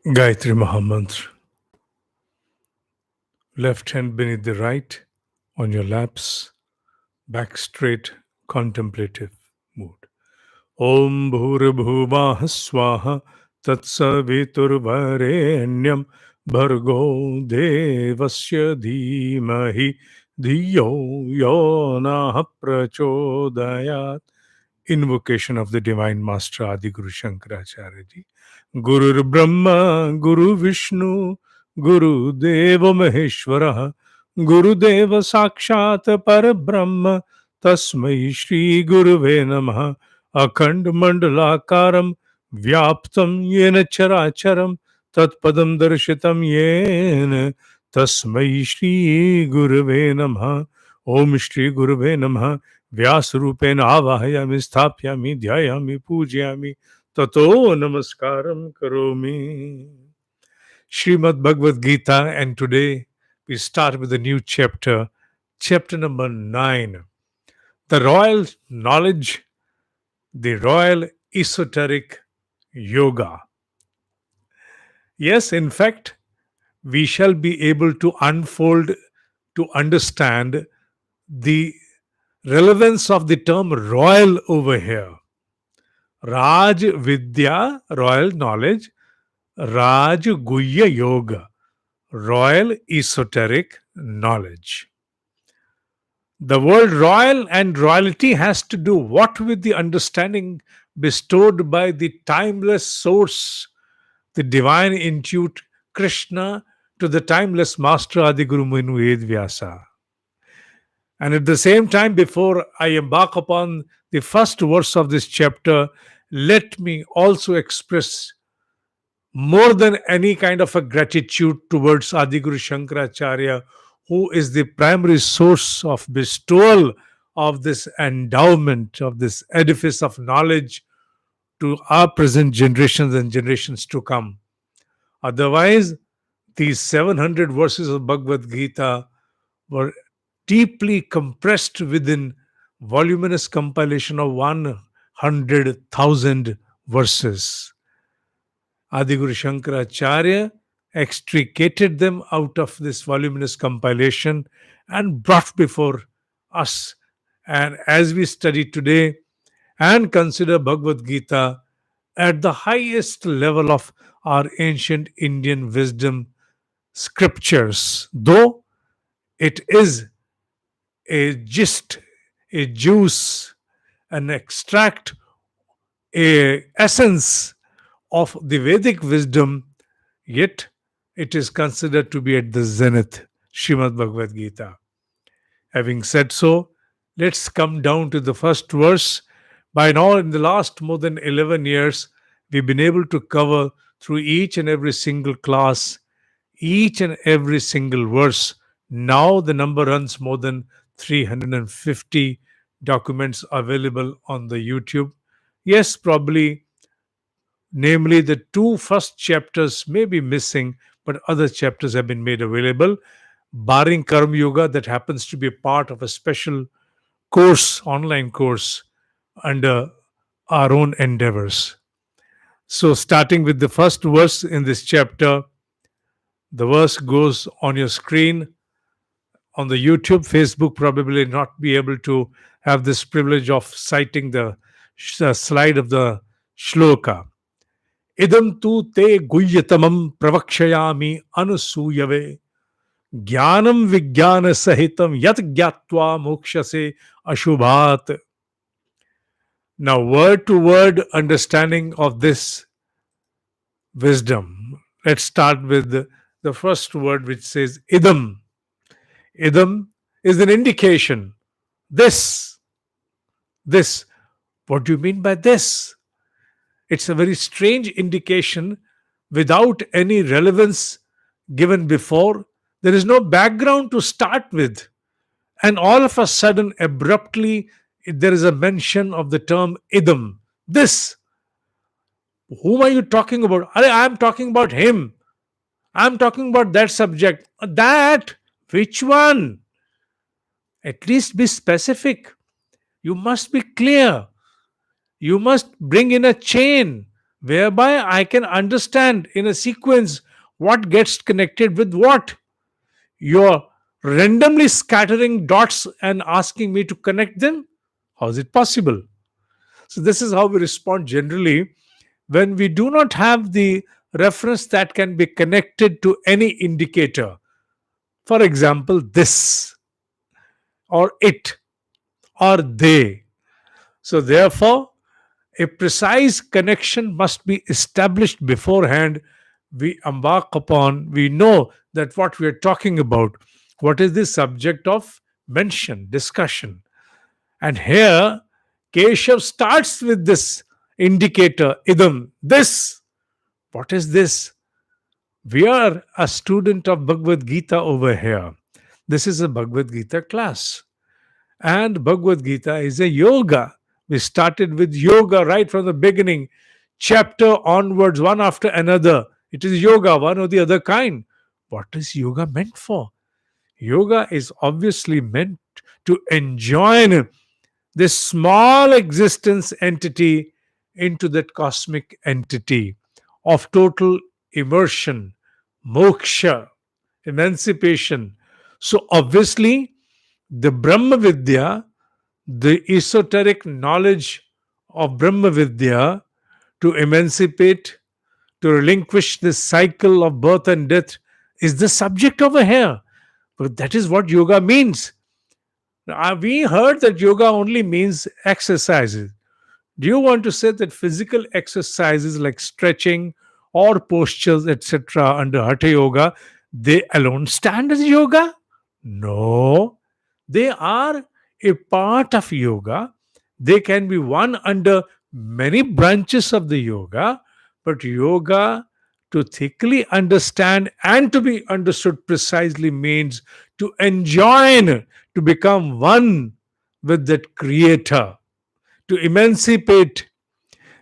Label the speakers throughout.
Speaker 1: Gayatri Mahamantra. Left hand beneath the right, on your laps, back straight, contemplative mood. Om Bhurabhuvah Swaha Tatsaviturvarenyam Bhargo Devasya Dhimahi Dhiyo Yona Prachodayat. Invocation of the Divine Master Adi Guru Shankaracharya Ji. Guru Brahma, Guru Vishnu, Guru Deva Maheshwara, Guru Deva Sakshat Parabrahma, Tasmai Shri Guruve Namaha, Akhand Mandalakaram, Vyaptam Yena Characharam, Tatpadam Darshitam Yena, Tasmai Shri Guruve Namaha, Om Shri Guruve Namaha, व्यासरूपेण आवाहयामि स्थापयामि ध्यायामि पूजयामि ततो नमस्कारं करोमि. Shrimed Bhagavad Gita, and today we start with a new chapter, chapter number 9. The royal knowledge, the royal esoteric yoga. Yes, in fact, we shall be able to unfold to understand the relevance of the term royal over here. Raj Vidya, royal knowledge, Raj Guhya Yoga, royal esoteric knowledge. The word royal and royalty has to do what with the understanding bestowed by the timeless source, the divine intuit Krishna, to the timeless master Adiguru Munu Ved Vyasa. And at the same time, before I embark upon the first verse of this chapter, let me also express more than any kind of a gratitude towards Adiguru Shankaracharya, who is the primary source of bestowal of this endowment, of this edifice of knowledge to our present generations and generations to come. Otherwise, these 700 verses of Bhagavad Gita were deeply compressed within voluminous compilation of 100,000 verses. Adiguru Shankaracharya extricated them out of this voluminous compilation and brought before us. And as we study today and consider Bhagavad Gita at the highest level of our ancient Indian wisdom scriptures, though it is a gist, a juice, an extract, a essence of the Vedic wisdom, yet it is considered to be at the zenith, Shrimad Bhagavad Gita. Having said so, let's come down to the first verse. By now, in the last more than 11 years, we've been able to cover through each and every single class, each and every single verse. Now the number runs more than 350 documents available on the YouTube. Yes, probably, namely the two first chapters may be missing, but other chapters have been made available, barring Karma Yoga, that happens to be a part of a special course, online course, under our own endeavors. So, starting with the first verse in this chapter, the verse goes on your screen. On the YouTube, Facebook probably not be able to have this privilege of citing the slide of the shloka. Idam tu te guyyatamam pravakshayami anusuyave jnanam vijnana sahitam yat gyatva mokshase ashubhat. Now, word to word understanding of this wisdom. Let's start with the first word, which says idam. Idam is an indication. This. This. What do you mean by this? It's a very strange indication without any relevance given before. There is no background to start with. And all of a sudden, abruptly, there is a mention of the term idam. This. Whom are you talking about? I'm talking about him. I'm talking about that subject. That? Which one? At least be specific. You must be clear. You must bring in a chain. whereby I can understand in a sequence what gets connected with what. You're randomly scattering dots and asking me to connect them. How is it possible? So, this is how we respond generally when we do not have the reference that can be connected to any indicator. For example, this, or it, or they. So, therefore, a precise connection must be established beforehand. We embark upon, we know that what we are talking about, what is the subject of mention, discussion. And here, Keshav starts with this indicator, idam, this. What is this? We are a student of Bhagavad Gita over here. This is a Bhagavad Gita class. And Bhagavad Gita is a yoga. We started with yoga right from the beginning, chapter onwards, one after another. It is yoga, one or the other kind. What is yoga meant for? Yoga is obviously meant to enjoin this small existence entity into that cosmic entity of total immersion, moksha, emancipation. So, obviously, the Brahma Vidya, the esoteric knowledge of Brahma Vidya, to emancipate, to relinquish this cycle of birth and death, is the subject over here. But that is what yoga means. We heard that yoga only means exercises. Do you want to say that physical exercises like stretching or postures, etc., under Hatha Yoga, they alone stand as yoga? No, they are a part of yoga. They can be one under many branches of the yoga, but yoga, to thickly understand and to be understood precisely, means to enjoin, to become one with that creator, to emancipate,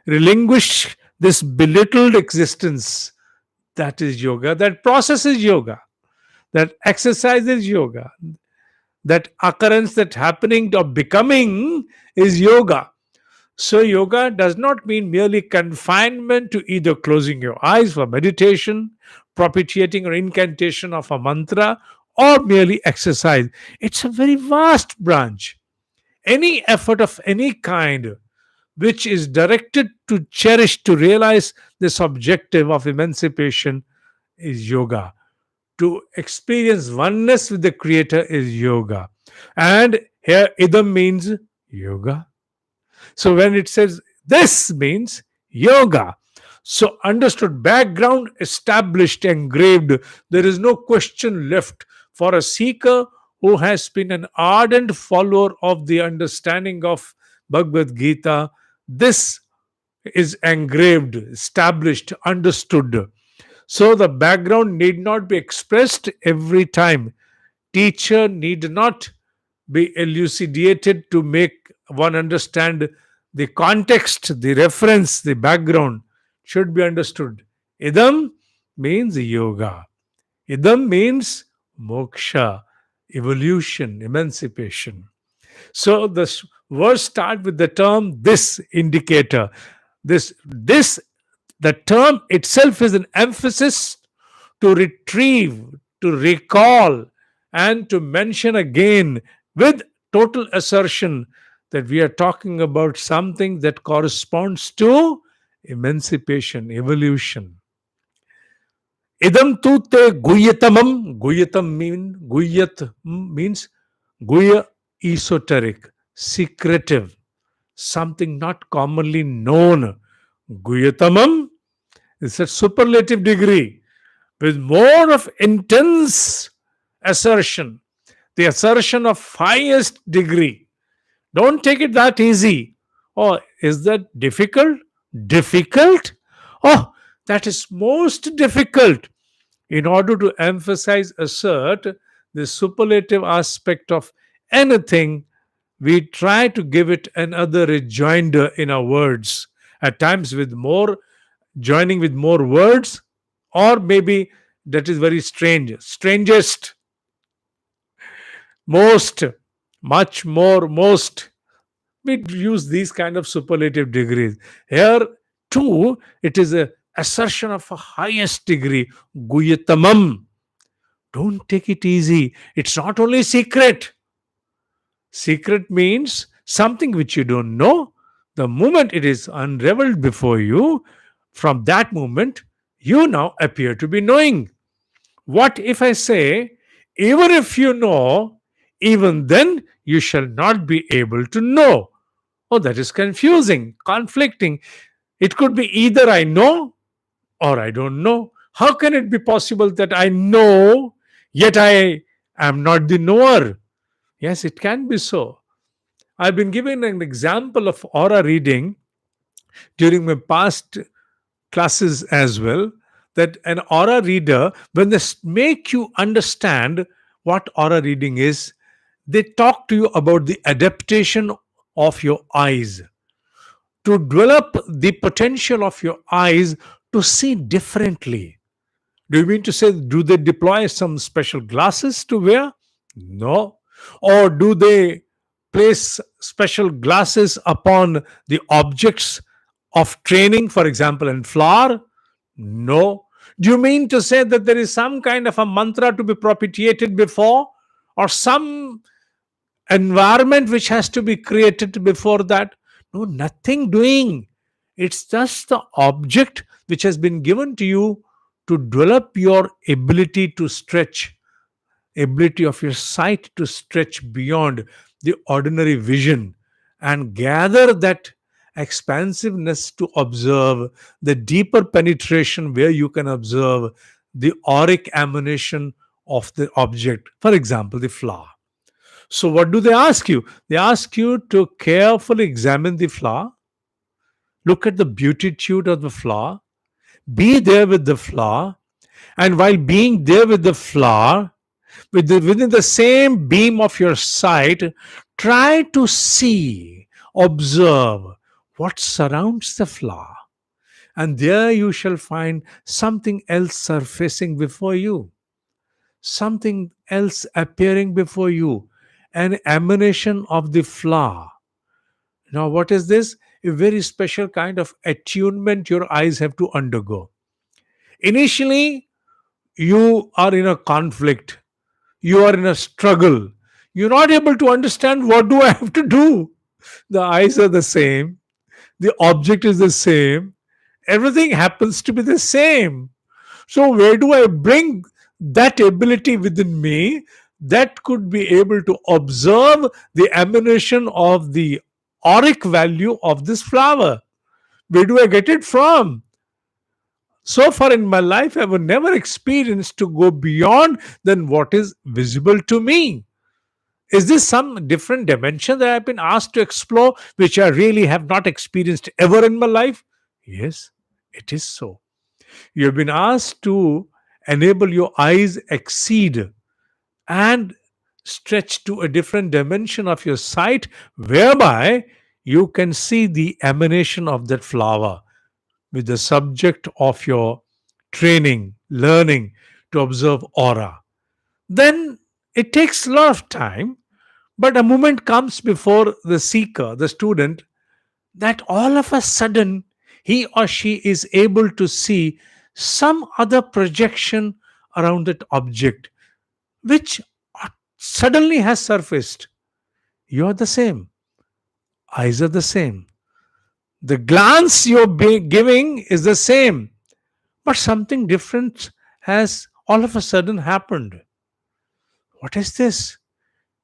Speaker 1: relinquish this belittled existence. That is yoga. That process is yoga. That exercise is yoga. That occurrence, that happening of becoming is yoga. So, yoga does not mean merely confinement to either closing your eyes for meditation, propitiating or incantation of a mantra, or merely exercise. It's a very vast branch. Any effort of any kind which is directed to cherish, to realize this objective of emancipation is yoga. To experience oneness with the Creator is yoga. And here, idam means yoga. So when it says this means yoga. So understood, background established, engraved. There is no question left for a seeker who has been an ardent follower of the understanding of Bhagavad Gita. This is engraved, established, understood. So the background need not be expressed every time. Teacher need not be elucidated to make one understand the context, the reference, the background should be understood. Idam means yoga. Idam means moksha, evolution, emancipation. So the words start with the term this indicator. This the term itself is an emphasis to retrieve, to recall, and to mention again with total assertion that we are talking about something that corresponds to emancipation, evolution. Idam tu te guyatamam. Guyat means guya, esoteric, secretive, something not commonly known. Guyatamam is a superlative degree with more of intense assertion, the assertion of highest degree. Don't take it that easy. Oh, is that difficult? Difficult? Oh, that is most difficult. In order to emphasize, assert the superlative aspect of anything, we try to give it another rejoinder in our words, at times with more, joining with more words, or maybe that is very strange, strangest, most, much more, most. We use these kind of superlative degrees. Here, Two, it is a assertion of a highest degree, guyatamam. Don't take it easy. It's not only secret. Secret means something which you don't know. The moment it is unraveled before you, from that moment, you now appear to be knowing. What if I say, even if you know, even then you shall not be able to know? Oh, that is confusing, conflicting. It could be either I know or I don't know. How can it be possible that I know, yet I am not the knower? Yes, it can be so. I've been giving an example of aura reading during my past classes as well. That an aura reader, when they make you understand what aura reading is, they talk to you about the adaptation of your eyes to develop the potential of your eyes to see differently. Do you mean to say, do they deploy some special glasses to wear? No. Or do they place special glasses upon the objects of training, for example, in flower? No. Do you mean to say that there is some kind of a mantra to be propitiated before, or some environment which has to be created before that? No, nothing doing. It's just the object which has been given to you to develop your ability to stretch, ability of your sight to stretch beyond the ordinary vision and gather that expansiveness to observe the deeper penetration where you can observe the auric emanation of the object, for example, the flower. So, what do they ask you? They ask you to carefully examine the flower, look at the beatitude of the flower, be there with the flower, and while being there with the flower, within the same beam of your sight, try to see, observe what surrounds the flower. And there you shall find something else surfacing before you, something else appearing before you, an emanation of the flower. Now, what is this? A very special kind of attunement your eyes have to undergo. Initially, you are in a conflict, you are in a struggle. You're not able to understand what do I have to do. The eyes are the same, the object is the same, everything happens to be the same. So, where do I bring that ability within me that could be able to observe the emanation of the auric value of this flower? Where do I get it from? So far in my life, I have never experienced to go beyond than what is visible to me. Is this some different dimension that I've been asked to explore, which I really have not experienced ever in my life? Yes, it is so. You have been asked to enable your eyes exceed and stretch to a different dimension of your sight, whereby you can see the emanation of that flower with the subject of your training, learning to observe aura. Then it takes a lot of time, but a moment comes before the seeker, the student, that all of a sudden he or she is able to see some other projection around that object, which suddenly has surfaced. You are the same, eyes are the same, the glance you're giving is the same, but something different has all of a sudden happened. What is this?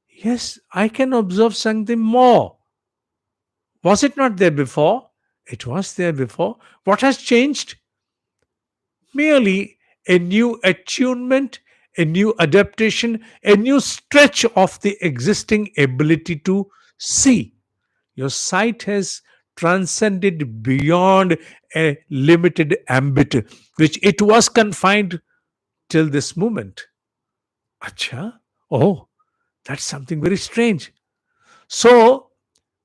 Speaker 1: Yes, I can observe something more. Was it not there before? It was there before. What has changed? Merely a new attunement, a new adaptation, a new stretch of the existing ability to see. Your sight has transcended beyond a limited ambit, which it was confined till this moment. Acha? Oh, that's something very strange. So,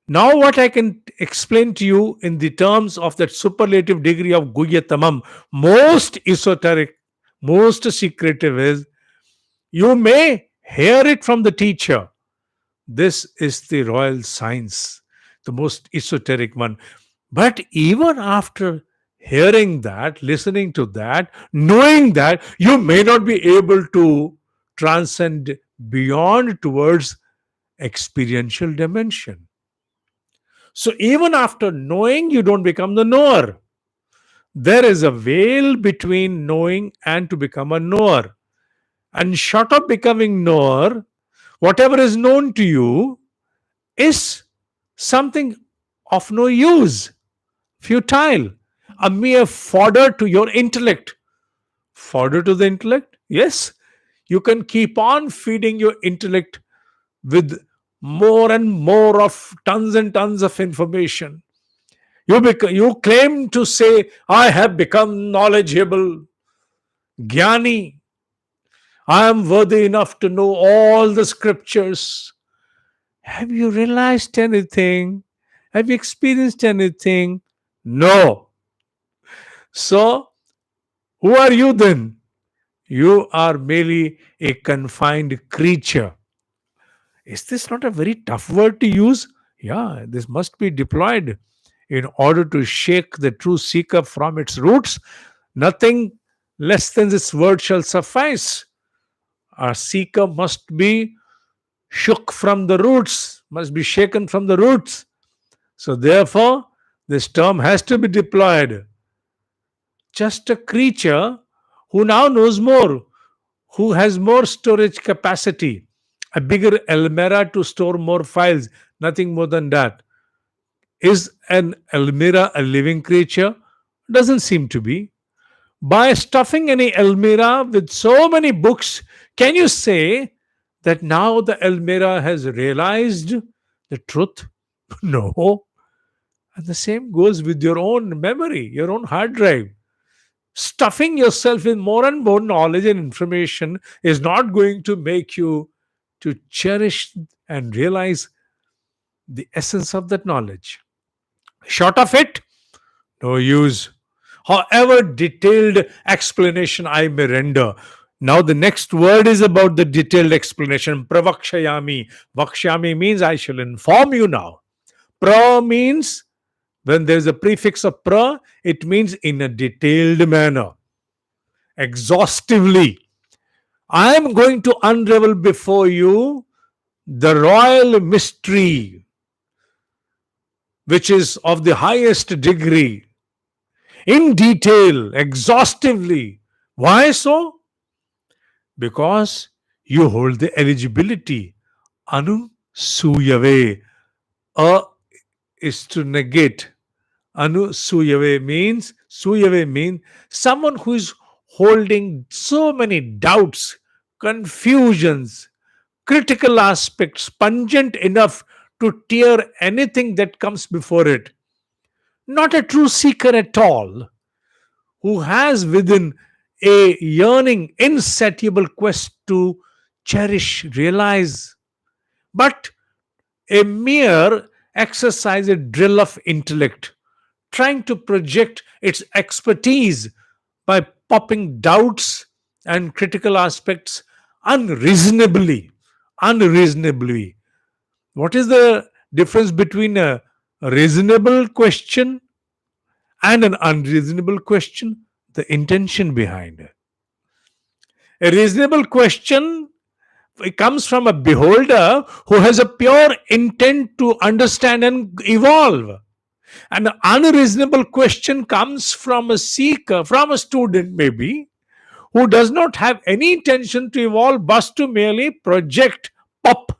Speaker 1: now what I can explain to you in the terms of that superlative degree of Guhyatamam, most esoteric, most secretive is, you may hear it from the teacher. This is the royal science, the most esoteric one. But even after Hearing that, listening to that, knowing that, you may not be able to transcend beyond towards experiential dimension. So even after knowing, you don't become the knower. There is a veil between knowing and to become a knower. And short of becoming knower, whatever is known to you is something of no use, futile, a mere fodder to your intellect. Fodder to the intellect? Yes, you can keep on feeding your intellect with more and more of tons and tons of information. You claim to say, I have become knowledgeable, Jnani. I am worthy enough to know all the scriptures. Have you realized anything? Have you experienced anything? No. So, who are you then? You are merely a confined creature. Is this not a very tough word to use? Yeah, this must be deployed in order to shake the true seeker from its roots. Nothing less than this word shall suffice. Our seeker must be shook from the roots, must be shaken from the roots. So, therefore, this term has to be deployed. Just a creature who now knows more, who has more storage capacity, a bigger Almera to store more files, nothing more than that. Is an Almira a living creature? Doesn't seem to be. By stuffing any Almira with so many books, can you say that now the Almira has realized the truth? No. And the same goes with your own memory, your own hard drive. Stuffing yourself with more and more knowledge and information is not going to make you to cherish and realize the essence of that knowledge. Short of it, no use. However detailed explanation I may render. Now the next word is about the detailed explanation. Pravakshayami. Vakshami means I shall inform you now. Pra means when there is a prefix of pra, it means in a detailed manner, exhaustively. I am going to unravel before you the royal mystery, which is of the highest degree, in detail, exhaustively. Why so? Because you hold the eligibility. Anu suyave. A is to negate. Anu suyave means someone who is holding so many doubts, confusions, critical aspects, pungent enough to tear anything that comes before it. Not a true seeker at all, who has within a yearning, insatiable quest to cherish, realize, but a mere exercise, a drill of intellect, trying to project its expertise by popping doubts and critical aspects unreasonably. Unreasonably. What is the difference between a reasonable question and an unreasonable question? The intention behind it. A reasonable question, it comes from a beholder who has a pure intent to understand and evolve. An unreasonable question comes from a seeker, from a student maybe, who does not have any intention to evolve but to merely project, pop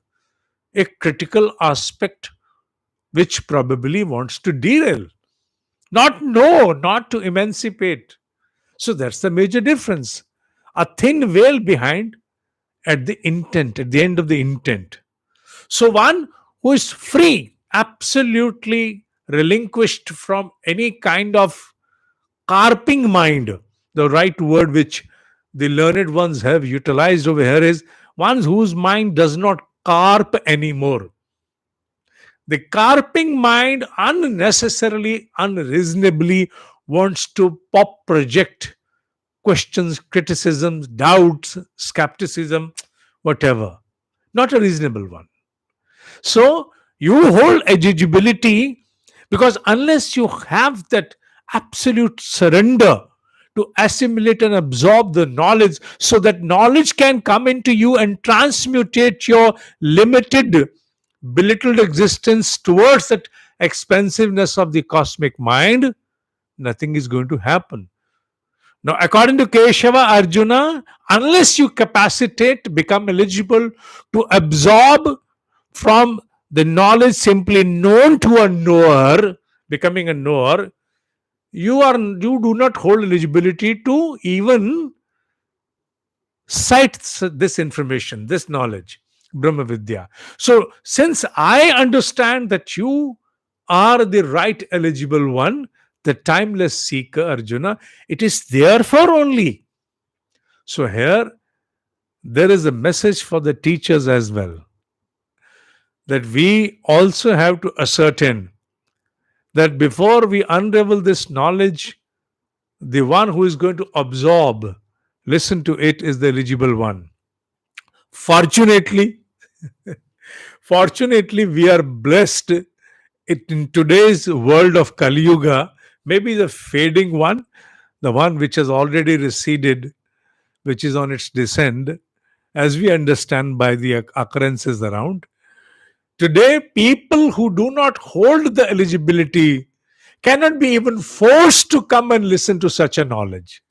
Speaker 1: a critical aspect which probably wants to derail, not know, not to emancipate. So that's the major difference. A thin veil behind at the intent, at the end of the intent. So one who is free, absolutely relinquished from any kind of carping mind, the right word which the learned ones have utilized over here is one whose mind does not carp anymore. The carping mind unnecessarily, unreasonably wants to pop project questions, criticisms, doubts, skepticism, whatever. Not a reasonable one. So you hold eligibility because unless you have that absolute surrender to assimilate and absorb the knowledge so that knowledge can come into you and transmutate your limited, belittled existence towards that expansiveness of the cosmic mind, nothing is going to happen. Now, according to Keshava Arjuna, unless you capacitate, become eligible to absorb from the knowledge simply known to a knower, becoming a knower, you do not hold eligibility to even cite this information, this knowledge, Brahma Vidya. So, since I understand that you are the right eligible one, the timeless seeker, Arjuna, it is therefore only. So, here there is a message for the teachers as well, that we also have to ascertain that before we unravel this knowledge, the one who is going to absorb, listen to it, is the eligible one. Fortunately, fortunately, we are blessed in today's world of Kali Yuga, maybe the fading one, the one which has already receded, which is on its descent, as we understand by the occurrences around. Today, people who do not hold the eligibility cannot be even forced to come and listen to such a knowledge.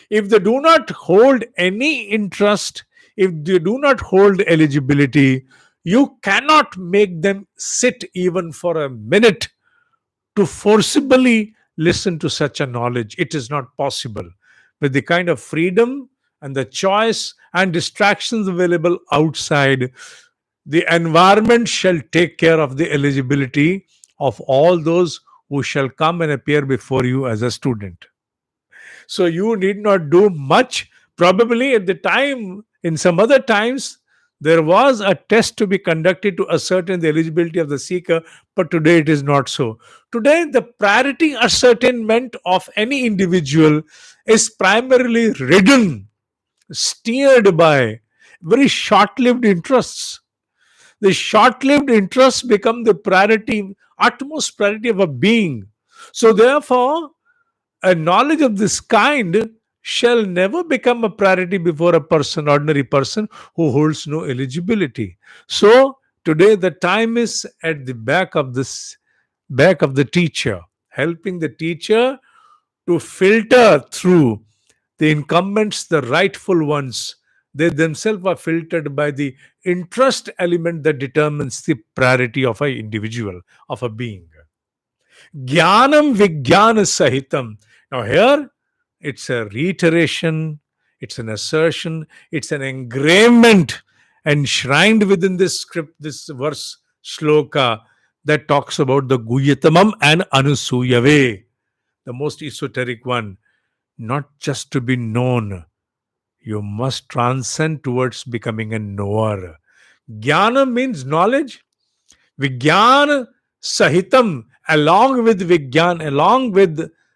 Speaker 1: If they do not hold any interest, if they do not hold eligibility, you cannot make them sit even for a minute to forcibly listen to such a knowledge. It is not possible. With the kind of freedom and the choice and distractions available outside, the environment shall take care of the eligibility of all those who shall come and appear before you as a student. So you need not do much. Probably at the time, in some other times, there was a test to be conducted to ascertain the eligibility of the seeker, but today it is not so. Today, the priority ascertainment of any individual is primarily ridden, steered by very short lived interests. The short lived interests become the priority, utmost priority of a being. So, therefore, a knowledge of this kind shall never become a priority before a person, ordinary person who holds no eligibility. So today the time is at the back of the teacher, helping the teacher to filter through the incumbents, the rightful ones. They themselves are filtered by the interest element that determines the priority of an individual, of a being. Jnanam Vijnana Sahitam. Now, here it's a reiteration, it's an assertion, it's an engravement enshrined within this script, this verse, shloka, that talks about the Guyatamam and Anusuyave, the most esoteric one. Not just to be known, you must transcend towards becoming a knower. Jnana means knowledge. Vigyan Sahitam, along with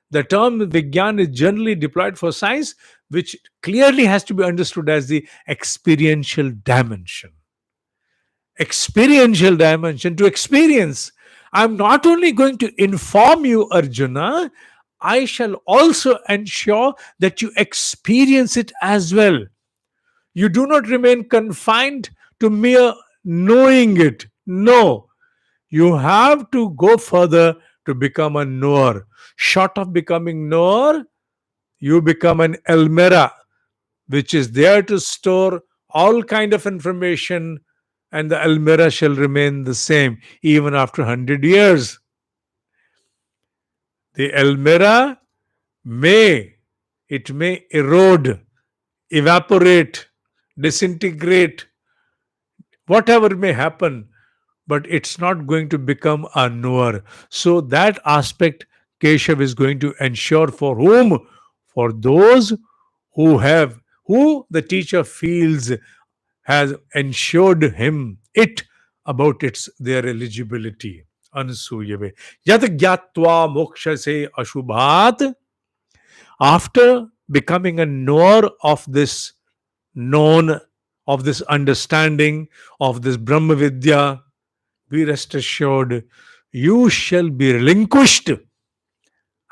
Speaker 1: the term Vigyan is generally deployed for science, which clearly has to be understood as the experiential dimension. Experiential dimension, to experience. I'm not only going to inform you, Arjuna, I shall also ensure that you experience it as well. You do not remain confined to mere knowing it. No, you have to go further to become a knower. Short of becoming knower, you become an almirah, which is there to store all kind of information, and the almirah shall remain the same even after 100 years. The almirah may erode, evaporate, disintegrate, whatever may happen, but it's not going to become a knower. So that aspect Keshav is going to ensure for whom? For those who the teacher feels has ensured him it about their eligibility. Anusuyave. Yat gyatva moksha se ashubhat. After becoming a knower of this known, of this understanding, of this Brahma Vidya, be rest assured, you shall be relinquished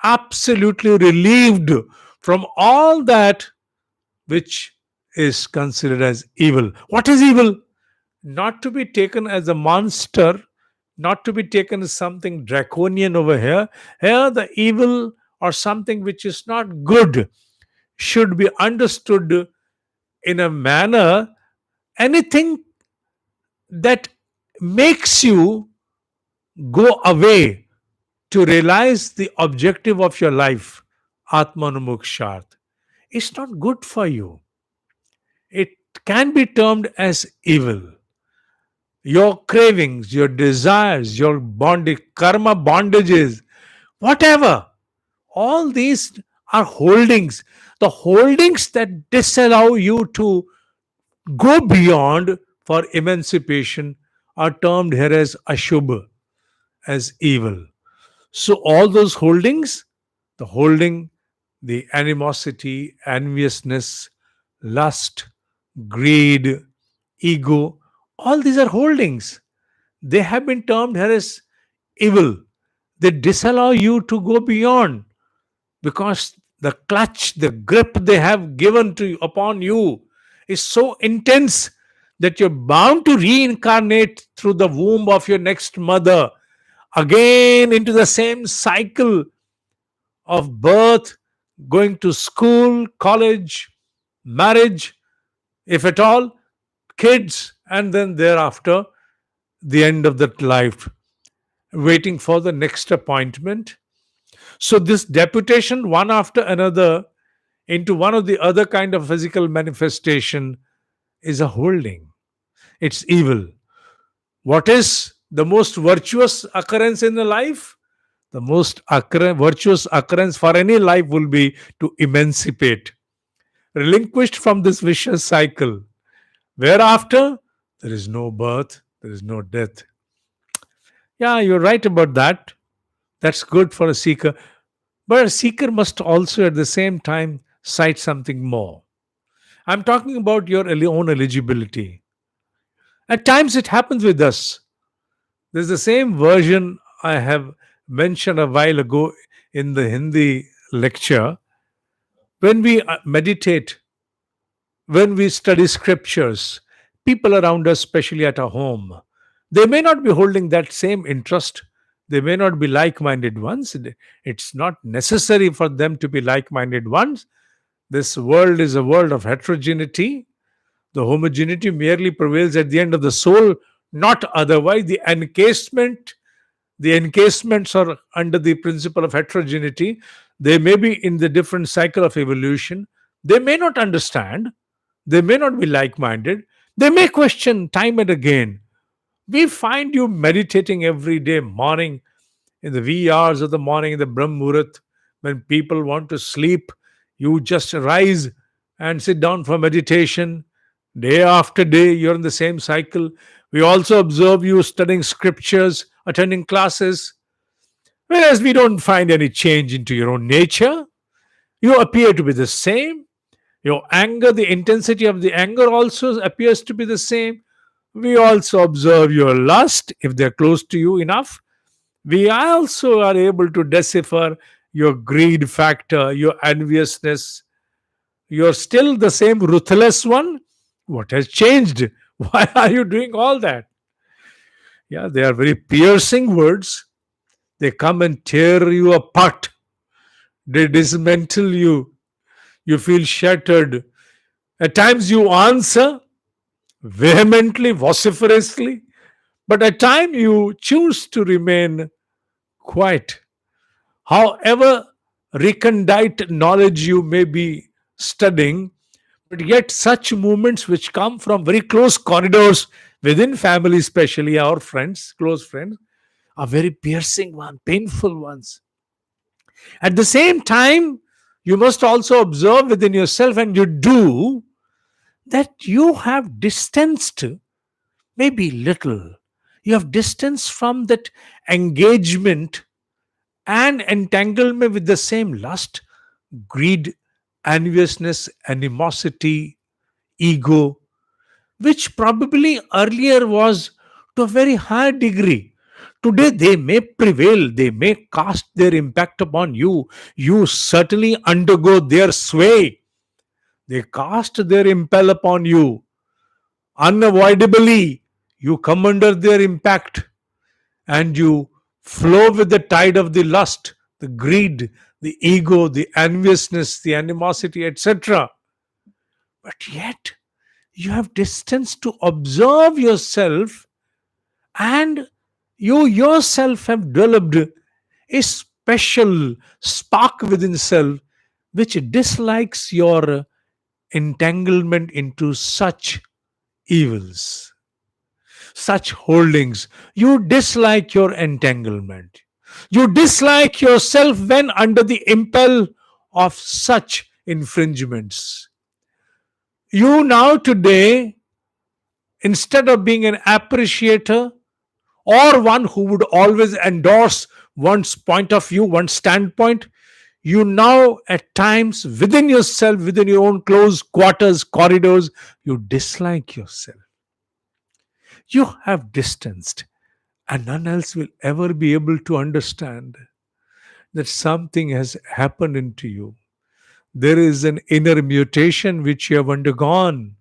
Speaker 1: absolutely relieved from all that which is considered as evil. What is evil? Not to be taken as a monster, not to be taken as something draconian over here. Here, the evil or something which is not good should be understood in a manner, anything that makes you go away to realize the objective of your life, Atmanumukshat, is not good for you. It can be termed as evil. Your cravings, your desires, your bondage, karma bondages, whatever, all these are holdings. The holdings that disallow you to go beyond for emancipation are termed here as ashubha, as evil. So, all those holdings, the holding, the animosity, enviousness, lust, greed, ego, all these are holdings. They have been termed here as evil. They disallow you to go beyond because the clutch, the grip they have given to upon you is so intense that you're bound to reincarnate through the womb of your next mother again into the same cycle of birth, going to school, college, marriage, if at all, kids, and then thereafter the end of that life, waiting for the next appointment. So, this deputation, one after another, into one of the other kind of physical manifestation is a holding. It's evil. What is the most virtuous occurrence in the life? The most virtuous occurrence for any life will be to emancipate, relinquished from this vicious cycle. Whereafter, there is no birth, there is no death. Yeah, you're right about that. That's good for a seeker. But a seeker must also at the same time cite something more. I'm talking about your own eligibility. At times it happens with us. There's the same version I have mentioned a while ago in the Hindi lecture. When we meditate, when we study scriptures, people around us, especially at our home, they may not be holding that same interest. They may not be like minded ones. It's not necessary for them to be like minded ones. This world is a world of heterogeneity. The homogeneity merely prevails at the end of the soul, not otherwise. The encasements are under the principle of heterogeneity. They may be in the different cycle of evolution. They may not understand. They may not be like minded. They may question time and again. We find you meditating every day, morning, in the wee hours of the morning, in the Brahm Muhurat, when people want to sleep, you just rise and sit down for meditation. Day after day, you're in the same cycle. We also observe you studying scriptures, attending classes, whereas we don't find any change into your own nature. You appear to be the same. Your anger, the intensity of the anger also appears to be the same. We also observe your lust, if they're close to you enough. We also are able to decipher your greed factor, your enviousness. You're still the same ruthless one. What has changed? Why are you doing all that? Yeah, they are very piercing words. They come and tear you apart. They dismantle you. You feel shattered. At times you answer vehemently, vociferously, but at times you choose to remain quiet. However recondite knowledge you may be studying, but yet such movements which come from very close corridors within family, especially our friends, close friends, are very piercing ones, painful ones. At the same time, you must also observe within yourself, and you do, that you have distanced, maybe little, you have distanced from that engagement and entanglement with the same lust, greed, enviousness, animosity, ego, which probably earlier was to a very high degree, Today they may prevail, they may cast their impact upon you. You certainly undergo their sway. They cast their impel upon you. Unavoidably, you come under their impact and you flow with the tide of the lust, the greed, the ego, the enviousness, the animosity, etc. But yet, you have distance to observe yourself, and you yourself have developed a special spark within self which dislikes your entanglement into such evils, such holdings. You dislike your entanglement. You dislike yourself when under the impel of such infringements. You now today, instead of being an appreciator or one who would always endorse one's point of view, one's standpoint, you now at times within yourself, within your own close quarters, corridors, you dislike yourself. You have distanced, and none else will ever be able to understand that something has happened into you. There is an inner mutation which you have undergone.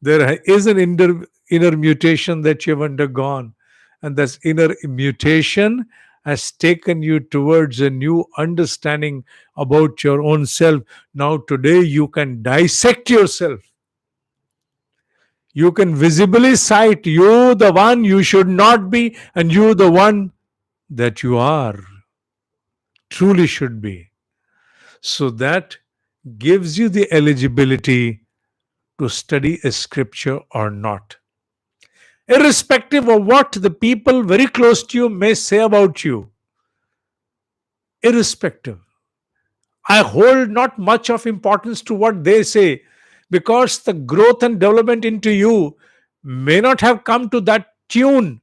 Speaker 1: There is an inner mutation that you have undergone, and this inner mutation has taken you towards a new understanding about your own self. Now, today, you can dissect yourself. You can visibly sight you, the one you should not be, and you, the one that you are, truly should be. So that gives you the eligibility to study a scripture or not, irrespective of what the people very close to you may say about you. Irrespective, I hold not much of importance to what they say, because the growth and development into you may not have come to that tune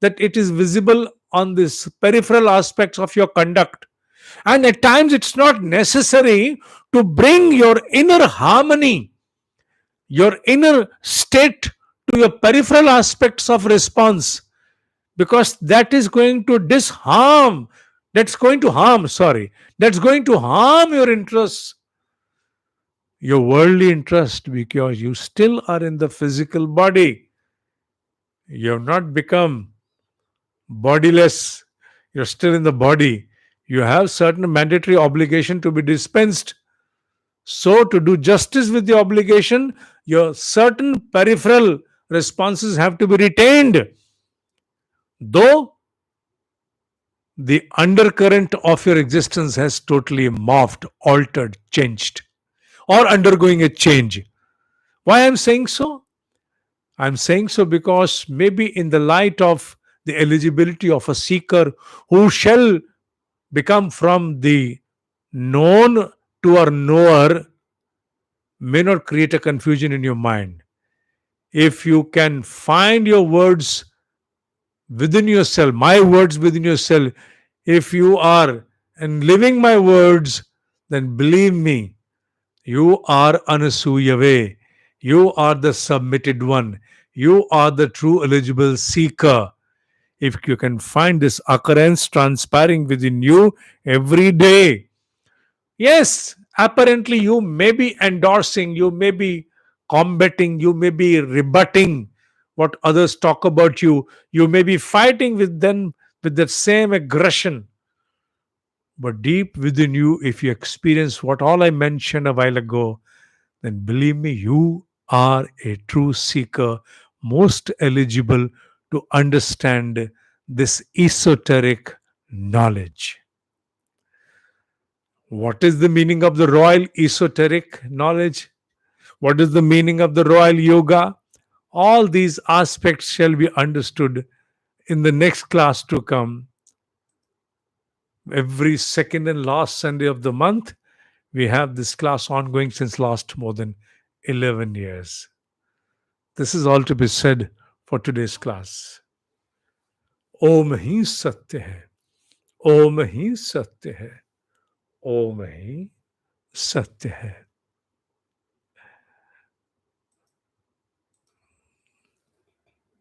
Speaker 1: that it is visible on this peripheral aspects of your conduct. And at times it's not necessary to bring your inner harmony, your inner state to your peripheral aspects of response, because that is going to disharm, that's going to harm your interests, your worldly interest, because you still are in the physical body. You have not become bodiless, you're still in the body. You have certain mandatory obligation to be dispensed. So, to do justice with the obligation, your certain peripheral responses have to be retained. Though the undercurrent of your existence has totally morphed, altered, changed, or undergoing a change. Why I'm saying so? I'm saying so because maybe in the light of the eligibility of a seeker who shall become from the known to our knower may not create a confusion in your mind. If you can find your words within yourself, my words within yourself, if you are and living my words, then believe me, you are Anasuyave. You are the submitted one. You are the true eligible seeker. If you can find this occurrence transpiring within you every day, yes, apparently you may be endorsing, you may be combating, you may be rebutting what others talk about you, you may be fighting with them with that same aggression. But deep within you, if you experience what all I mentioned a while ago, then believe me, you are a true seeker, most eligible to understand this esoteric knowledge. What is the meaning of the royal esoteric knowledge? What is the meaning of the royal yoga? All these aspects shall be understood in the next class to come. Every second and last Sunday of the month, we have this class ongoing since last more than 11 years. This is all to be said for today's class. ओम ही सत्य है, ओम ही सत्य है, ओम ही सत्य है.